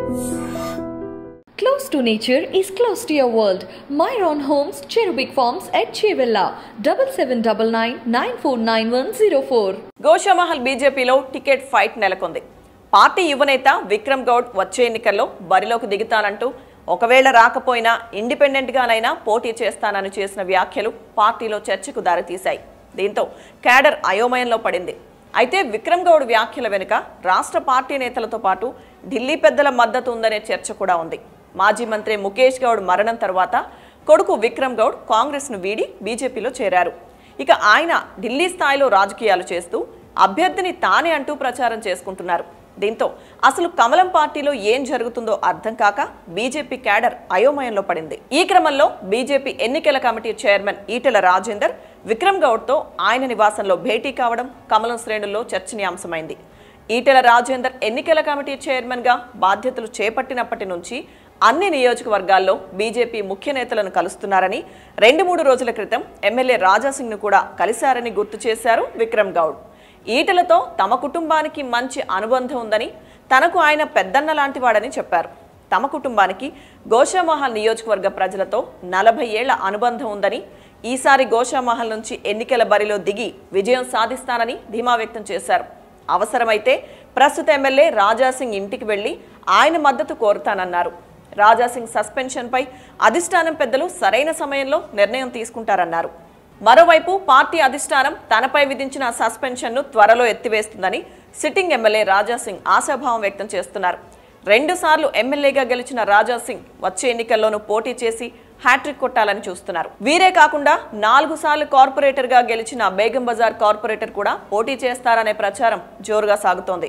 Close to nature is close to your world. Myron Homes, Cherubic Farms at Chevilla, 7799949104. Goshamahal బీజేపీలో ticket fight నెలకొంది. Party యువనేత విక్రమ్ గౌడ్ వచ్చే ఎన్నికల్లో బరిలోకి దిగుతానంటూ ఒకవేళ రాకపోయినా ఇండిపెండెంట్ గానైనా పోటీ చేస్తానని చేసిన వ్యాఖ్యలు పార్టీలో చర్చకు దారితీశాయి. దీంతో క్యాడర్ అయోమయంలో పడింది. అయితే విక్రమ్ గౌడ్ వ్యాఖ్యల వెనుక రాష్ట్ర పార్టీ నేతలతో పాటు ఢిల్లీ పెద్దల మద్దతు ఉందనే చర్చ కూడా ఉంది. మాజీ మంత్రి ముఖేష్ గౌడ్ మరణం తర్వాత కొడుకు విక్రమ్ గౌడ్ కాంగ్రెస్ను వీడి బీజేపీలో చేరారు. ఇక ఆయన ఢిల్లీ స్థాయిలో రాజకీయాలు చేస్తూ అభ్యర్థిని తానే అంటూ ప్రచారం చేసుకుంటున్నారు. దీంతో అసలు కమలం పార్టీలో ఏం జరుగుతుందో అర్థం కాక బీజేపీ క్యాడర్ అయోమయంలో పడింది. ఈ క్రమంలో బీజేపీ ఎన్నికల కమిటీ చైర్మన్ ఈటెల రాజేందర్ విక్రమ్ గౌడ్తో ఆయన నివాసంలో భేటీ కావడం కమలం శ్రేణుల్లో చర్చనీయాంశమైంది. ఈటెల రాజేందర్ ఎన్నికల కమిటీ చైర్మన్గా బాధ్యతలు చేపట్టినప్పటి నుంచి అన్ని నియోజకవర్గాల్లో బీజేపీ ముఖ్య నేతలను కలుస్తున్నారని, 2-3 రోజుల క్రితం ఎమ్మెల్యే రాజాసింగ్ను కూడా కలిశారని గుర్తు చేశారు విక్రమ్ గౌడ్. ఈటెలతో తమ కుటుంబానికి మంచి అనుబంధం ఉందని, తనకు ఆయన పెద్దన్న లాంటి వాడని చెప్పారు. తమ కుటుంబానికి గోషామహల్ నియోజకవర్గ ప్రజలతో 40 ఏళ్ల అనుబంధం ఉందని, ఈసారి గోషామహల్ నుంచి ఎన్నికల బరిలో దిగి విజయం సాధిస్తానని ధీమా వ్యక్తం చేశారు. అవసరమైతే ప్రస్తుత ఎమ్మెల్యే రాజాసింగ్ ఇంటికి వెళ్లి ఆయన మద్దతు కోరుతానన్నారు. రాజాసింగ్ సస్పెన్షన్ పై అధిష్టానం పెద్దలు సరైన సమయంలో నిర్ణయం తీసుకుంటారన్నారు. మరోవైపు పార్టీ అధిష్టానం తనపై విధించిన సస్పెన్షన్ను త్వరలో ఎత్తివేస్తుందని సిట్టింగ్ ఎమ్మెల్యే రాజాసింగ్ ఆశాభావం వ్యక్తం చేస్తున్నారు. 2 సార్లు ఎమ్మెల్యేగా గెలిచిన రాజాసింగ్ వచ్చే ఎన్నికల్లోనూ పోటీ చేసి హ్యాట్రిక్ కొట్టాలని చూస్తున్నారు. వీరే కాకుండా 4 సార్లు కార్పొరేటర్గా గెలిచిన బేగం బజార్ కార్పొరేటర్ కూడా పోటీ చేస్తారనే ప్రచారం జోరుగా సాగుతోంది.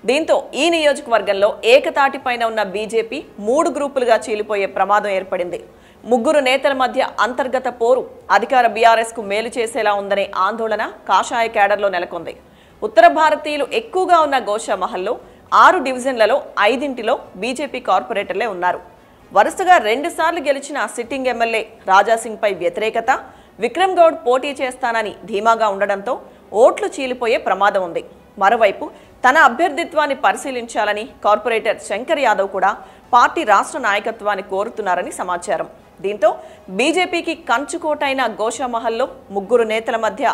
దీంతో ఈ నియోజకవర్గంలో ఏకతాటిపైన ఉన్న బీజేపీ 3 గ్రూపులుగా చీలిపోయే ప్రమాదం ఏర్పడింది. 3 నేతల మధ్య అంతర్గత పోరు అధికార బీఆర్ఎస్కు మేలు చేసేలా ఉందనే ఆందోళన కాషాయ క్యాడర్లో నెలకొంది. ఉత్తర భారతీయులు ఎక్కువగా ఉన్న గోషామహల్లో 6 డివిజన్లలో 5 బీజేపీ కార్పొరేటర్లే ఉన్నారు. వరుసగా 2 సార్లు గెలిచిన సిట్టింగ్ ఎమ్మెల్యే రాజాసింగ్ పై వ్యతిరేకత, విక్రమ్ గౌడ్ పోటీ చేస్తానని ధీమాగా ఉండడంతో ఓట్లు చీలిపోయే ప్రమాదం ఉంది. మరోవైపు తన అభ్యర్థిత్వాన్ని పరిశీలించాలని కార్పొరేటర్ శంకర్ యాదవ్ కూడా పార్టీ రాష్ట్ర నాయకత్వాన్ని కోరుతున్నారని సమాచారం. దీంతో బీజేపీకి కంచుకోటైన గోషామహల్లో 3 నేతల మధ్య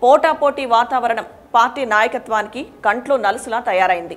పోటాపోటీ వాతావరణం పార్టీ నాయకత్వానికి కంట్లో నలుసులా తయారైంది.